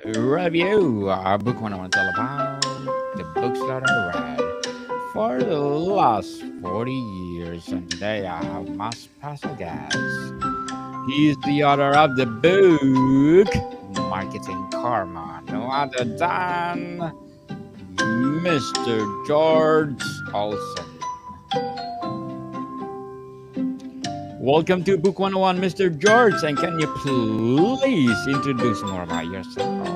Review book one I want to tell about the books that I read for the last 40 years. And today I have my special guest. He's the author of the book Marketing Karma, no other than Mr. George Olson. Welcome to Book 101, Mr. George. And can you please introduce more about yourself?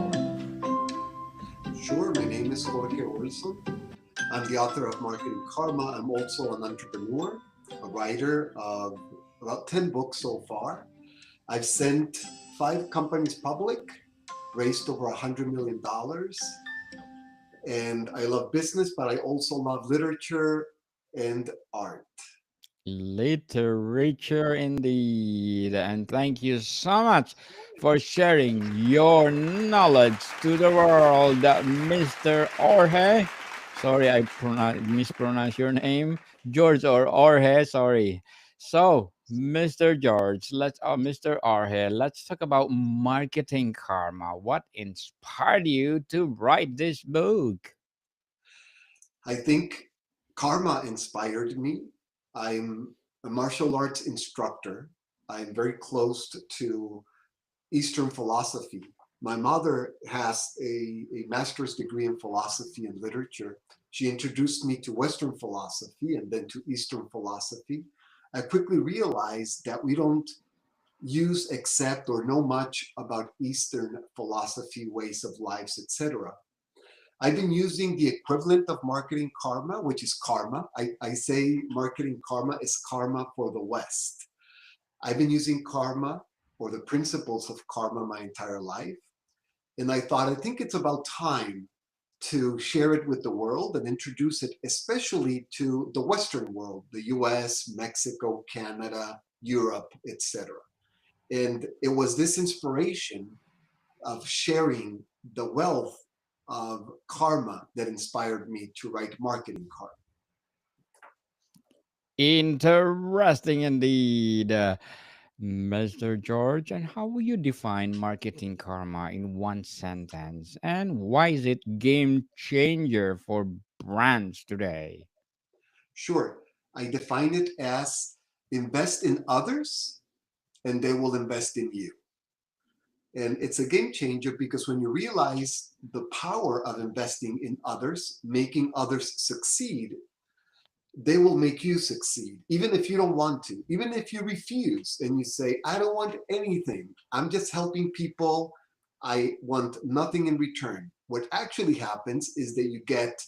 Sure, my name is Jorge Olson. I'm the author of Marketing Karma. I'm also an entrepreneur, a writer of about 10 books so far. I've sent 5 companies public, raised over $100 million, and I love business, but I also love literature and art. Literature indeed. And thank you so much for sharing your knowledge to the world, Mr. Orhe. Sorry, mispronounced your name. George or Orhe, sorry. So, Mr. George, Mr. Orhe, let's talk about marketing karma. What inspired you to write this book? I think karma inspired me. I'm a martial arts instructor. I'm very close to Eastern philosophy. My mother has a master's degree in philosophy and literature. She introduced me to Western philosophy and then to Eastern philosophy. I quickly realized that we don't use, accept, or know much about Eastern philosophy, ways of lives, etc. I've been using the equivalent of marketing karma, which is karma. I say marketing karma is karma for the West. I've been using karma or the principles of karma my entire life. And I thought, I think it's about time to share it with the world and introduce it, especially to the Western world, the US, Mexico, Canada, Europe, etc. And it was this inspiration of sharing the wealth of karma that inspired me to write Marketing Karma. Interesting indeed. Mr. George, and how will you define marketing karma in one sentence? And why is it game changer for brands today? Sure, I define it as invest in others and they will invest in you. And it's a game changer because when you realize the power of investing in others, making others succeed, they will make you succeed, even if you don't want to, even if you refuse and you say, I don't want anything. I'm just helping people. I want nothing in return. What actually happens is that you get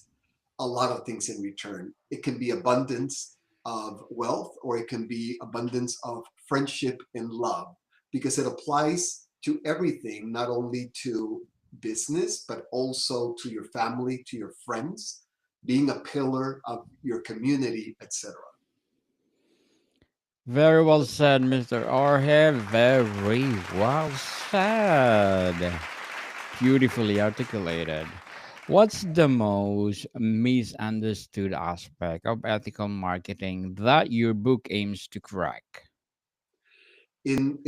a lot of things in return. It can be abundance of wealth, or it can be abundance of friendship and love, because it applies to everything, not only to business, but also to your family, to your friends, being a pillar of your community, etc. Very well said, Mr. Orhe. Very well said. Beautifully articulated. What's the most misunderstood aspect of ethical marketing that your book aims to correct? In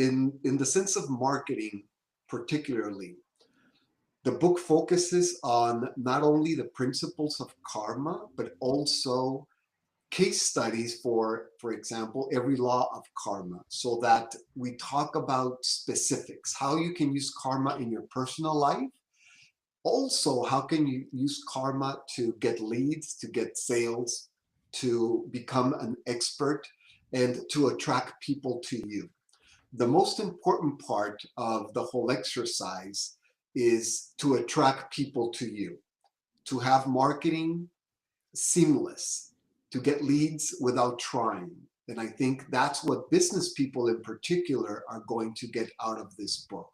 the sense of marketing, particularly, the book focuses on not only the principles of karma, but also case studies for example, every law of karma, so that we talk about specifics, how you can use karma in your personal life. Also, how can you use karma to get leads, to get sales, to become an expert, and to attract people to you. The most important part of the whole exercise is to attract people to you, to have marketing seamless, to get leads without trying. And I think that's what business people in particular are going to get out of this book.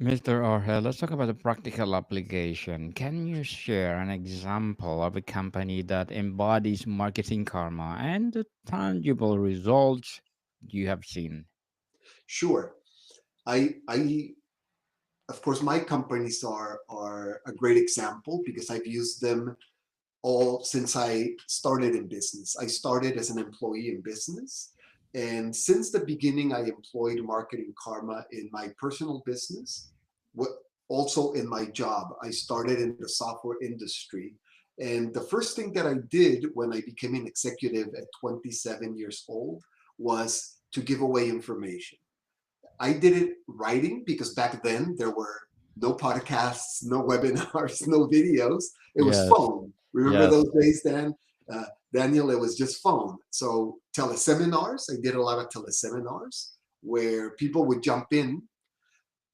Mr. Orhel, let's talk about the practical application. Can you share an example of a company that embodies marketing karma and the tangible results you have seen? Sure. I of course my companies are a great example because I've used them all since I started in business. I started as an employee in business. And since the beginning, I employed marketing karma in my personal business. what also in my job. I started in the software industry. And the first thing that I did when I became an executive at 27 years old was to give away information. I did it writing because back then there were no podcasts, no webinars, no videos. It was Yes. phone. Remember Yes. those days, Dan? Daniel, it was just phone. So teleseminars, I did a lot of teleseminars where people would jump in,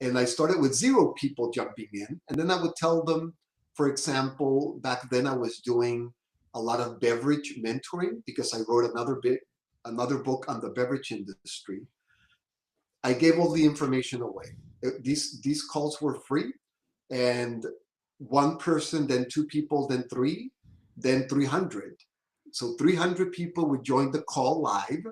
and I started with 0 people jumping in. And then I would tell them, for example, back then I was doing a lot of beverage mentoring because I wrote another book on the beverage industry. I gave all the information away. These calls were free, and one person, then 2 people, then 3, then 300. So 300 people would join the call live,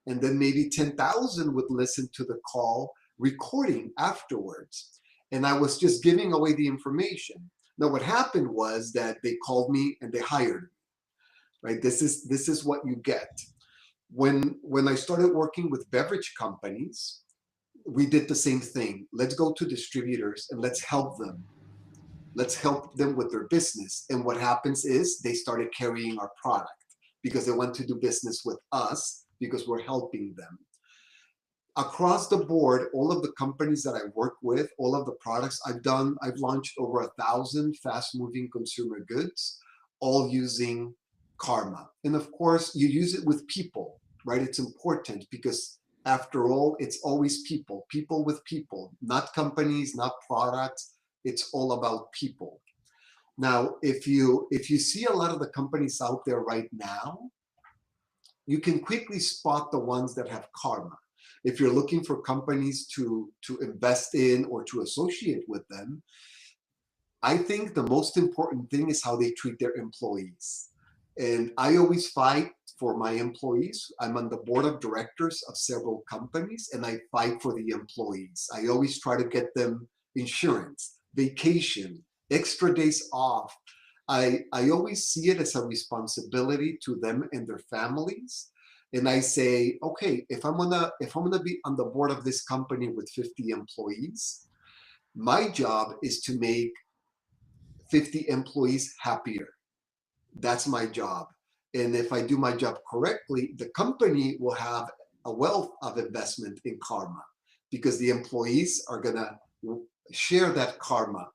and then maybe 10,000 would listen to the call recording afterwards. And I was just giving away the information. Now, what happened was that they called me and they hired me. Right? This is what you get. When I started working with beverage companies, we did the same thing. Let's go to distributors and let's help them. Let's help them with their business. And what happens is they started carrying our product because they want to do business with us because we're helping them. Across the board, all of the companies that I work with, all of the products I've done, I've launched over 1,000 fast moving consumer goods, all using Karma. And of course, you use it with people, right? It's important because after all, it's always people, people with people, not companies, not products. It's all about people. Now, if you see a lot of the companies out there right now, you can quickly spot the ones that have karma. If you're looking for companies to invest in or to associate with them, I think the most important thing is how they treat their employees. And I always fight for my employees. I'm on the board of directors of several companies, and I fight for the employees. I always try to get them insurance, vacation, extra days off. I always see it as a responsibility to them and their families. And I say, okay, if I'm gonna be on the board of this company with 50 employees, my job is to make 50 employees happier. That's my job. And if I do my job correctly, the company will have a wealth of investment in karma because the employees are going to share that karma,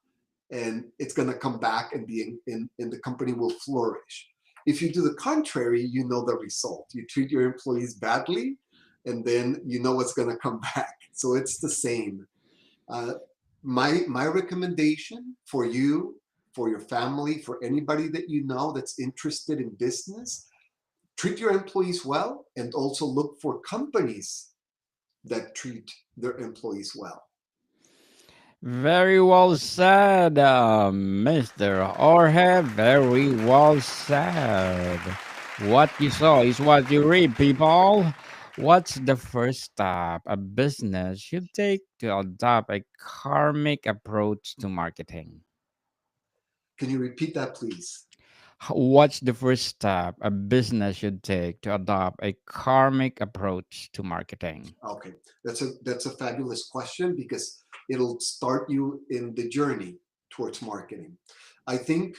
and it's going to come back, and the company will flourish. If you do the contrary, you know the result. You treat your employees badly, and then you know what's going to come back. So it's the same. Uh, my recommendation for you, for your family, for anybody that you know that's interested in business, treat your employees well, and also look for companies that treat their employees well. Very well said, Mr. Jorge. Very well said. What you saw is what you read, people. What's the first step a business should take to adopt a karmic approach to marketing? Can you repeat that, please? What's the first step a business should take to adopt a karmic approach to marketing? Okay, that's a fabulous question because it'll start you in the journey towards marketing. I think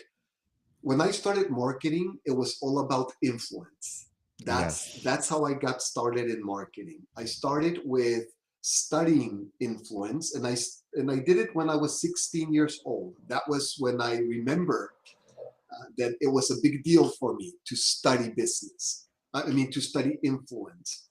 when I started marketing, it was all about influence. Yes. That's how I got started in marketing. I started with studying influence, and I did it when I was 16 years old. That was when I remember that it was a big deal for me to study business. I mean, to study influence.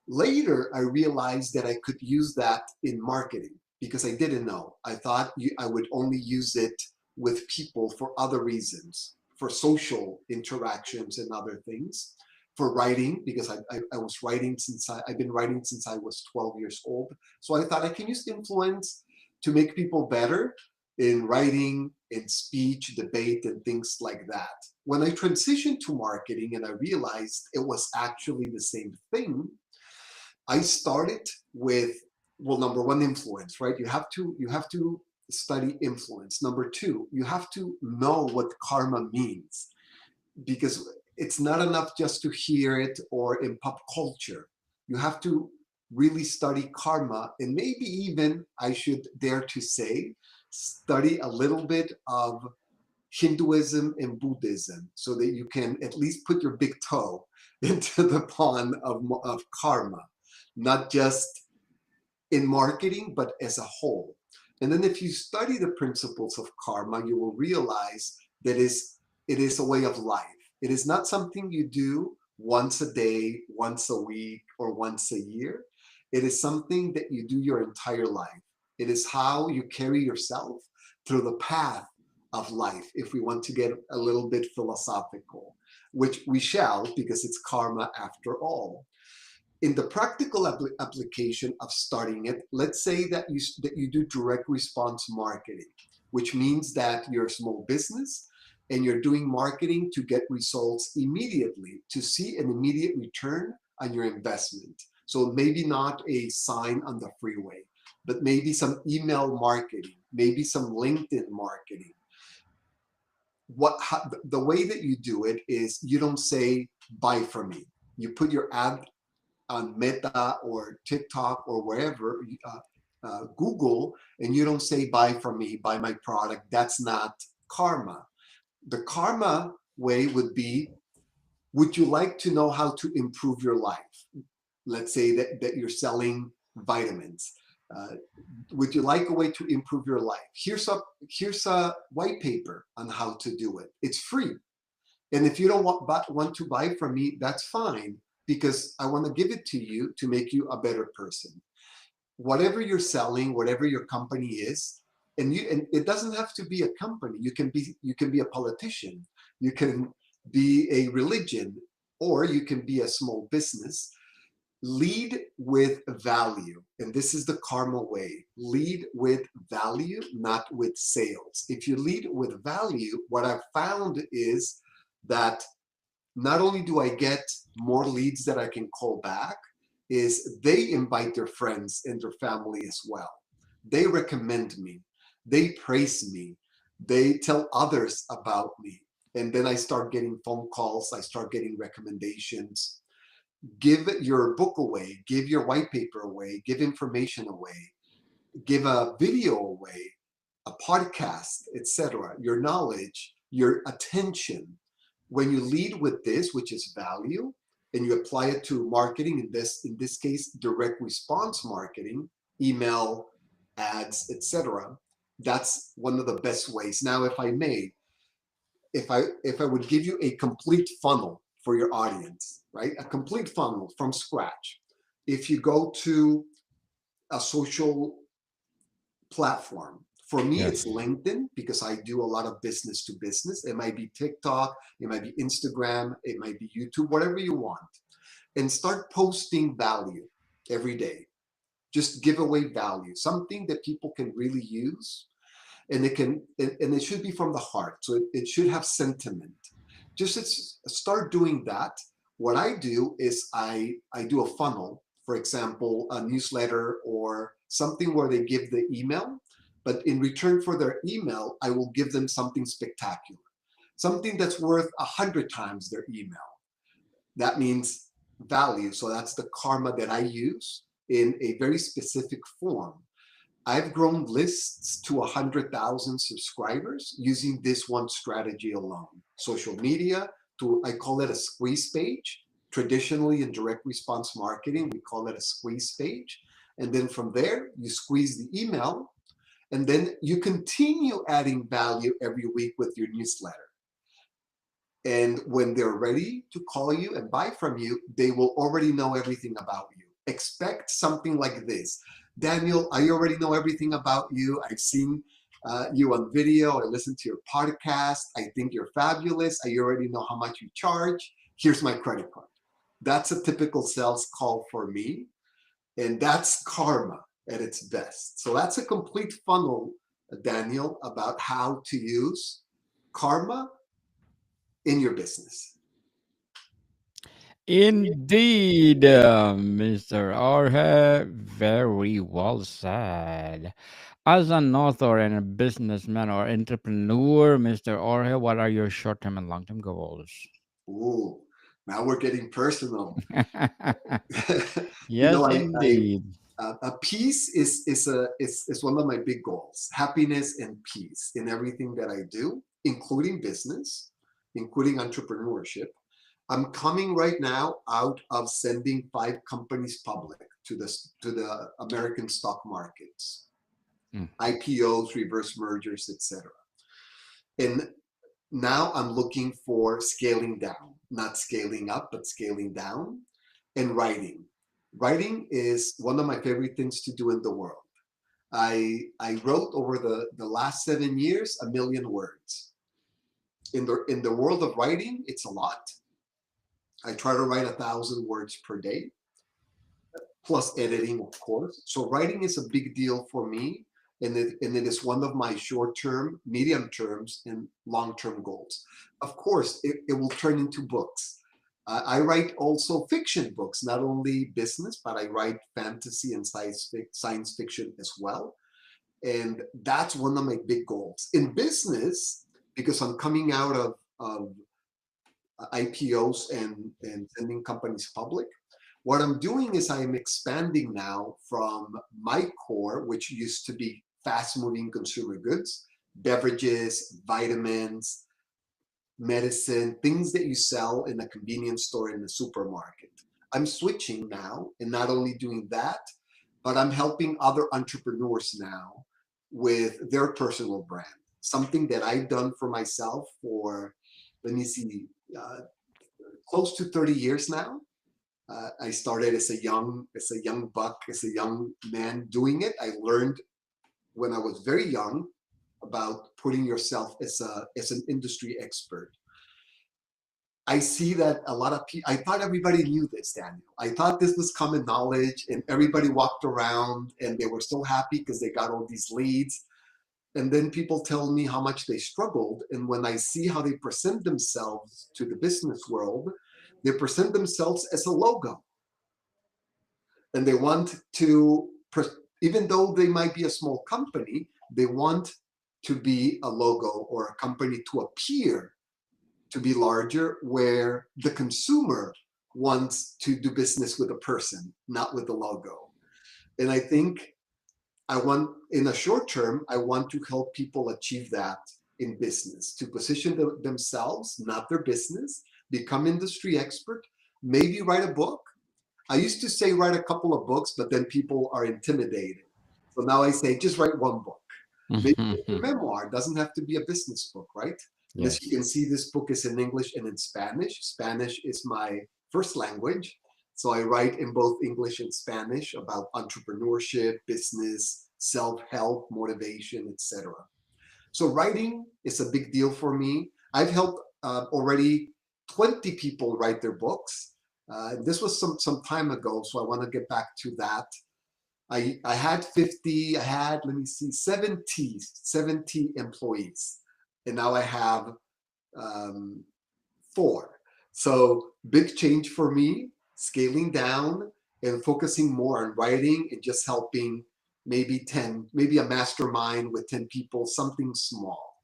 Later, I realized that I could use that in marketing because I didn't know. I thought I would only use it with people for other reasons, for social interactions and other things, for writing, because I was writing I've been writing since I was 12 years old. So I thought I can use influence to make people better in writing, in speech, debate, and things like that. When I transitioned to marketing and I realized it was actually the same thing, I started with, well, number one, influence, right? You have to study influence. Number two, you have to know what karma means, because it's not enough just to hear it or in pop culture. You have to really study karma, and maybe even, I should dare to say, study a little bit of Hinduism and Buddhism so that you can at least put your big toe into the pond of karma, not just in marketing, but as a whole. And then if you study the principles of karma, you will realize that it is a way of life. It is not something you do once a day, once a week, or once a year. It is something that you do your entire life. It is how you carry yourself through the path of life, if we want to get a little bit philosophical, which we shall, because it's karma after all. In the practical application of starting it, let's say that you do direct response marketing, which means that you're a small business and you're doing marketing to get results immediately, to see an immediate return on your investment. So maybe not a sign on the freeway, but maybe some email marketing, maybe some LinkedIn marketing. The way that you do it is, you don't say buy from me. You put your ad on Meta or TikTok or wherever, Google, and you don't say buy from me, buy my product. That's not karma. The karma way would be, would you like to know how to improve your life? Let's say that you're selling vitamins. Uh, would you like a way to improve your life? Here's a white paper on how to do it. It's free. And if you don't want to buy from me, that's fine, because I want to give it to you to make you a better person. Whatever you're selling, whatever your company is, and it doesn't have to be a company. You can be a politician, you can be a religion, or you can be a small business. Lead with value. And this is the karma way. Lead with value, not with sales. If you lead with value, what I've found is that not only do I get more leads that I can call back, is they invite their friends and their family as well. They recommend me. They praise me. They tell others about me. And then I start getting phone calls. I start getting recommendations. Give your book away. Give your white paper away. Give information away. Give a video away, a podcast, etc. Your knowledge, your attention. When you lead with this, which is value, and you apply it to marketing, in this case, direct response marketing, email, ads, etc., that's one of the best ways. Now, if I may, if I would give you a complete funnel for your audience, right? A complete funnel from scratch. If you go to a social platform. For me, it's Yes. LinkedIn, because I do a lot of business to business. It might be TikTok, it might be Instagram, it might be YouTube, whatever you want. And start posting value every day. Just give away value, something that people can really use. And it should be from the heart. So it should have sentiment. Start doing that. What I do is I do a funnel, for example, a newsletter or something where they give the email, but in return for their email, I will give them something spectacular, something that's worth 100 times their email. That means value. So that's the karma that I use in a very specific form. I've grown lists to 100,000 subscribers using this one strategy alone. Social media, I call it a squeeze page. Traditionally, in direct response marketing, we call it a squeeze page. And then from there, you squeeze the email, and then you continue adding value every week with your newsletter. And when they're ready to call you and buy from you, they will already know everything about you. Expect something like this. Daniel, I already know everything about you. I've seen you on video. I listened to your podcast. I think you're fabulous. I already know how much you charge. Here's my credit card. That's a typical sales call for me. And that's karma at its best. So that's a complete funnel, Daniel, about how to use karma in your business. Indeed, Mr. Jorge, very well said. As an author and a businessman or entrepreneur, Mr. Jorge, what are your short term and long term goals? Ooh. Now we're getting personal. you know, Yes, indeed. a peace is one of my big goals. Happiness and peace in everything that I do, including business, including entrepreneurship. I'm coming right now out of sending 5 companies public to the American stock markets, Mm. IPOs, reverse mergers, etc. And now I'm looking for scaling down, not scaling up, but scaling down, and writing. Writing is one of my favorite things to do in the world. I wrote over the last 7 years 1,000,000 words. In the world of writing, it's a lot. I try to write 1,000 words per day, plus editing, of course. So writing is a big deal for me, and it is one of my short-term, medium terms, and long-term goals. Of course, it will turn into books. I write also fiction books, not only business, but I write fantasy and science fiction as well. And that's one of my big goals. In business, because I'm coming out of IPOs and sending companies public, what I'm doing is I'm expanding now from my core, which used to be fast moving consumer goods, beverages, vitamins, medicine, things that you sell in a convenience store in the supermarket. I'm switching now and not only doing that, but I'm helping other entrepreneurs now with their personal brand. Something that I've done for myself for, let me see, uh, close to 30 years now. I started as a young buck, as a young man doing it. I learned when I was very young about putting yourself as an industry expert. I see that a lot of people. I thought everybody knew this, Daniel. I thought this was common knowledge, and everybody walked around and they were so happy because they got all these leads. And then people tell me how much they struggled. And when I see how they present themselves to the business world, they present themselves as a logo, and they want to, even though they might be a small company, they want to be a logo or a company to appear to be larger, where the consumer wants to do business with a person, not with the logo. And I think I want, in a short term, I want to help people achieve that in business, to position themselves, not their business, become industry expert, maybe write a book. I used to say write a couple of books, but then people are intimidated. So now I say just write one book. Maybe a memoir. It doesn't have to be a business book, right? And as you Yes. can see, this book is in English and in Spanish. Spanish is my first language. So I write in both English and Spanish about entrepreneurship, business, self-help, motivation, etc. So writing is a big deal for me. I've helped already 20 people write their books. This was some time ago, so I want to get back to that. I had 50, I had, let me see, 70 employees. And now I have um, 4. So big change for me, scaling down and focusing more on writing and just helping maybe 10, maybe a mastermind with 10 people, something small.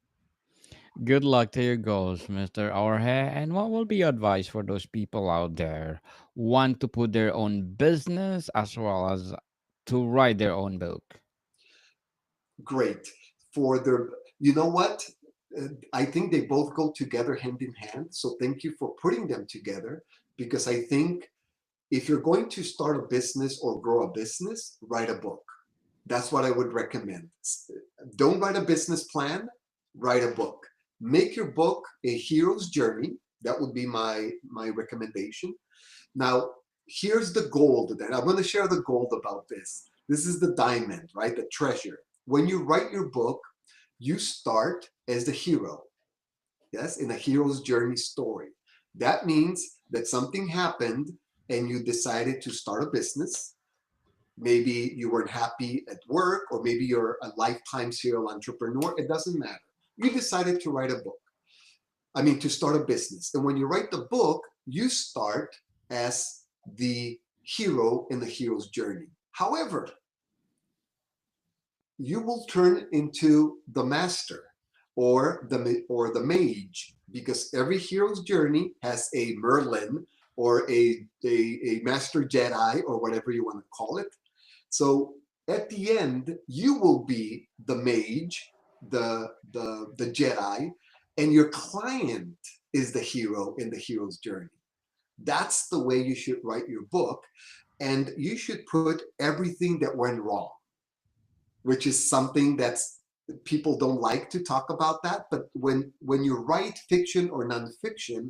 Good luck to your goals, Mr. Orhe. And what will be your advice for those people out there who want to put their own business as well as to write their own book? Great. For their, you know what? I think they both go together hand in hand. So thank you for putting them together, because I think if you're going to start a business or grow a business, write a book. That's what I would recommend. Don't write a business plan, write a book. Make your book a hero's journey. That would be my recommendation. Now, here's the gold. Then I'm going to share the gold about this. This is the diamond, right? The treasure. When you write your book, you start as the hero, yes, in a hero's journey story. That means that something happened and you decided to start a business. Maybe you weren't happy at work, or maybe you're a lifetime serial entrepreneur. It doesn't matter. You decided to write a book. I mean, to start a business. And when you write the book, you start as the hero in the hero's journey. However, you will turn into the master or the mage, because every hero's journey has a Merlin or a master Jedi, or whatever you want to call it. So at the end, you will be the mage, the Jedi, and your client is the hero in the hero's journey. That's the way you should write your book. And you should put everything that went wrong, which is something that's people don't like to talk about that. But when you write fiction or nonfiction,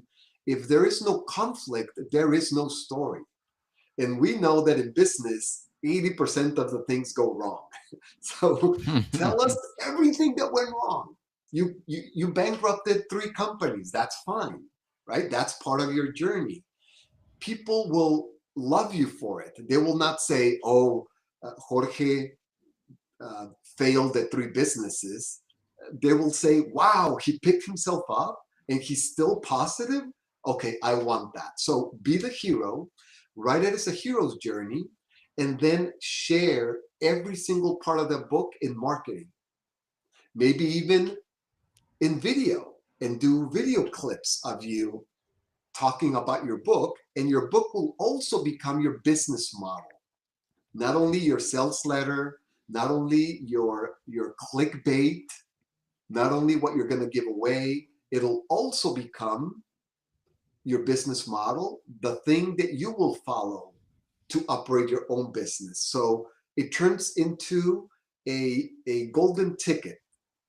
if there is no conflict, there is no story. And we know that in business, 80% of the things go wrong. So tell us everything that went wrong. You bankrupted 3 companies. That's fine, right? That's part of your journey. People will love you for it. They will not say, "Oh, Jorge uh, failed at 3 businesses." They will say, "Wow, he picked himself up and he's still positive. Okay, I want that." So be the hero, write it as a hero's journey, and then share every single part of the book in marketing, maybe even in video, and do video clips of you talking about your book. And your book will also become your business model, not only your sales letter, not only your clickbait, not only what you're going to give away. It'll also become your business model, the thing that you will follow to operate your own business. So it turns into a golden ticket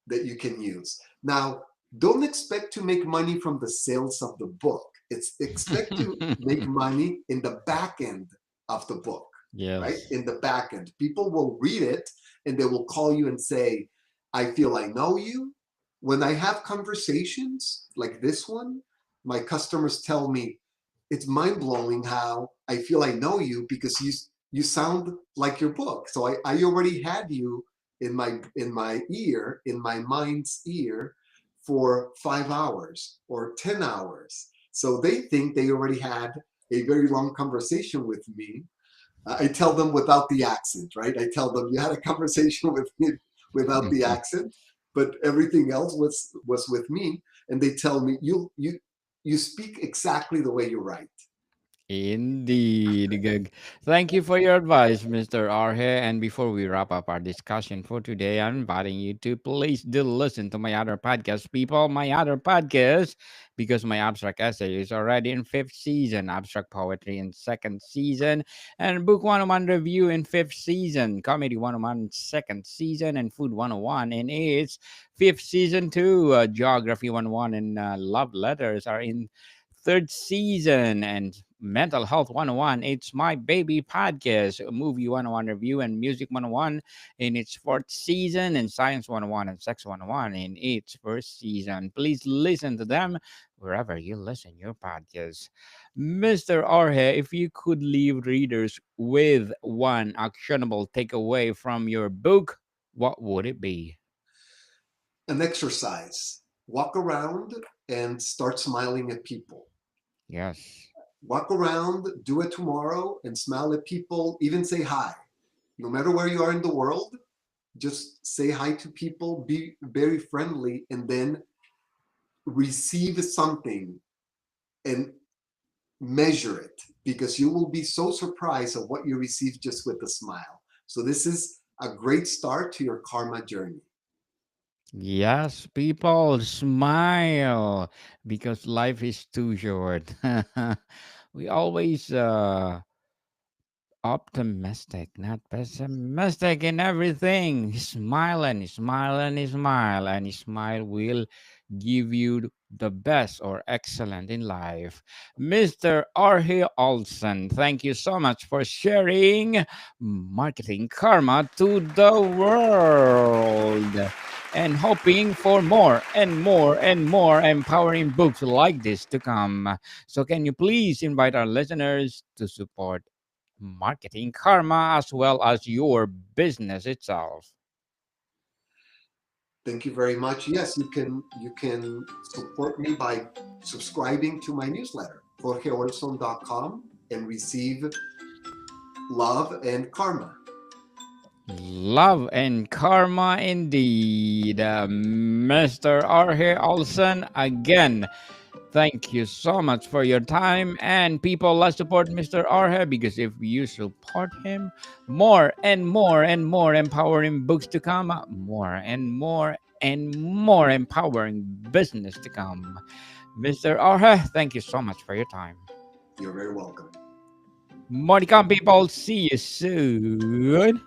that you can use. Now, don't expect to make money from the sales of the book. It's expect to make money in the back end of the book, right? Yes. In the back end. People will read it and they will call you and say, "I feel I know you." When I have conversations like this one, my customers tell me, "It's mind blowing how I feel I know you because you sound like your book." So I already had you in my ear, in my mind's ear, for 5 hours or 10 hours. So they think they already had a very long conversation with me. I tell them without the accent, right? I tell them, "You had a conversation with me without the accent, but everything else was with me." And they tell me, you speak exactly the way you write." Indeed. Good. Thank you for your advice, Mr. Arhe. And before we wrap up our discussion for today, I'm inviting you to please do listen to my other podcast, people. My other podcast, because my abstract essay is already in 5th season, abstract poetry in 2nd season, and book 101 review in 5th season, comedy 101 2nd season, and food 101 in its 5th season too. Geography 101 and love letters are in 3rd season, and mental health 101 it's my baby podcast, movie 101 review and music 101 in its 4th season, and science 101 and sex 101 in its 1st season. Please listen to them wherever you listen your podcast. Mr. Orhe, if you could leave readers with one actionable takeaway from your book, what would it be? An exercise. Walk around and start smiling at people. Yes. Walk around, do it tomorrow, and smile at people, even say hi. No matter where you are in the world, just say hi to people, be very friendly, and then receive something and measure it, because you will be so surprised of what you receive just with a smile. So this is a great start to your karma journey. Yes, people smile because life is too short. We always optimistic, not pessimistic in everything. Smile and smile and smile, and smile will give you the best or excellent in life. Mr. Jorge Olson, thank you so much for sharing marketing karma to the world, and hoping for more and more and more empowering books like this to come. So, can you please invite our listeners to support marketing karma as well as your business itself? Thank you very much. Yes, you can support me by subscribing to my newsletter, jorgeolson.com, and receive love and karma. Love and karma indeed. Mr. Jorge Olson, again, Thank you so much for your time. And people, let's support Mr. Arhe because if you support him, more and more and more empowering books to come, more and more empowering business to come. Mr. Arhe, thank you so much for your time. You're very welcome. More to come, people. See you soon.